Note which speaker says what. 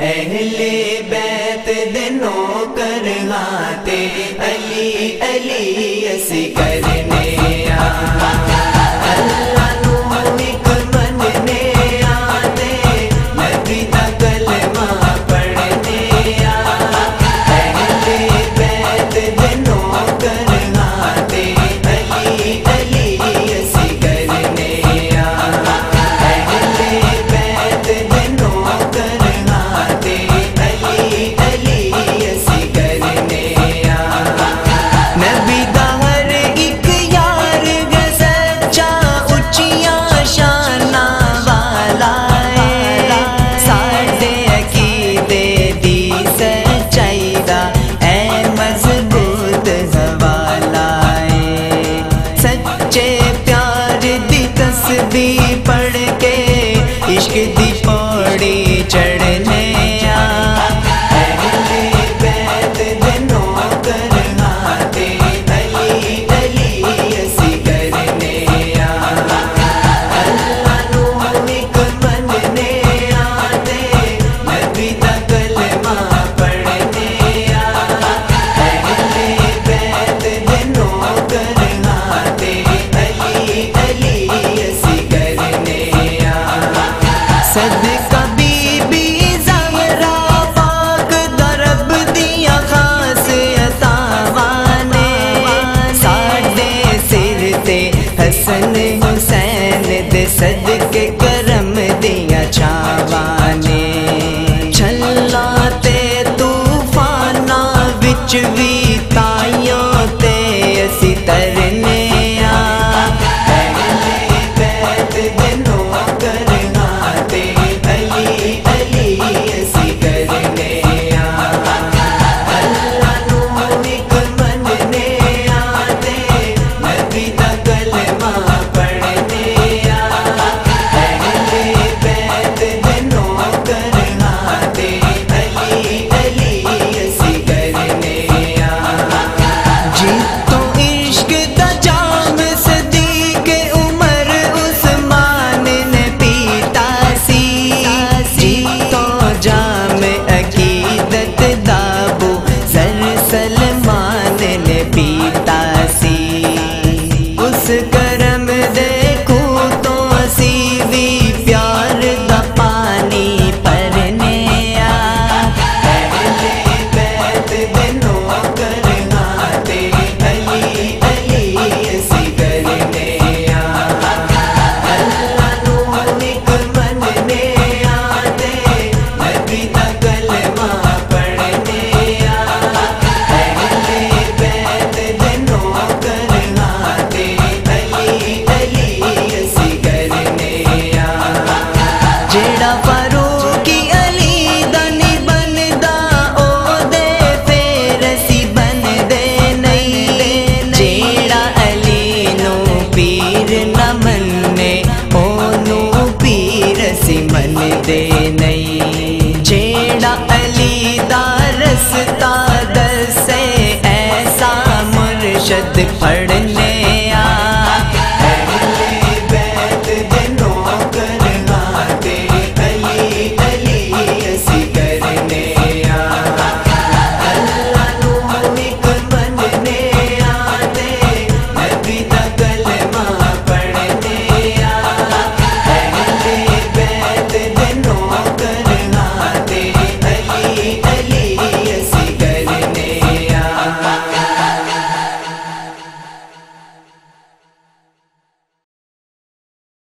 Speaker 1: अहले बैत दिनों कर गाते अली अली असी करने अल्लाह नू एक मनने आते नबी दा कलमा पढ़ने अहले बैत दिनों कर गाते अली अली असी करने अहले बैत दिनों कर गाते अली अली असी करने नबी दा हर एक यार सच्चा उच्चियां शाना वाला है साडे अकीदे दी सच्चाई दा ऐ मजबूत हवाला है सच्चे प्यार दी तस्बीह पढ़ के इश्क दी पौड़ी चढ़ने अहले बैत दिनों कर गाते अली अली असी करने अल्लाह नू एक मनने आते नबी दा कलमा पढ़ने अहले बैत दिनों कर गाते अली अली असी करने सदका बीबी ज़हरा पाक दरब दिया खास अतावाने साडे सिर ते हसन हुसैन दे सदके करम दिया छावाने छल्ला ते तूफाना विच भी ताइयों ते असी तरने अहले बैत दिनों कर गाते अली अली असी करने अल्लाह नू एक मनने आते नबी दा कलमा पढ़ने अहले बैत दिनों कर गाते अली अली असी करने जीतो इश्क दा जाम सदीक उमर उस्मान ने पीता सी जीतो जाम अकीदत दाबू जर सलमान ने पीता सी उस करम देखू तो असी भी प्यार दा पानी भरने अहले बैत दिनों कर गाते अली अली असी करने अल्लाह नू एक मनने आते नबी दा कलमा पढ़ने अहले बैत दिनों कर गाते अली अली असी करने जेड़ा फारूकी अली दा नी बनदा ओदे फेर असी बनदे नहीं जेड़ा अली नू पीर न मन्ने ओनू पीर असी मनदे नहीं जेड़ा अली दा रस्ता दसे ऐसा मुर्शद फड़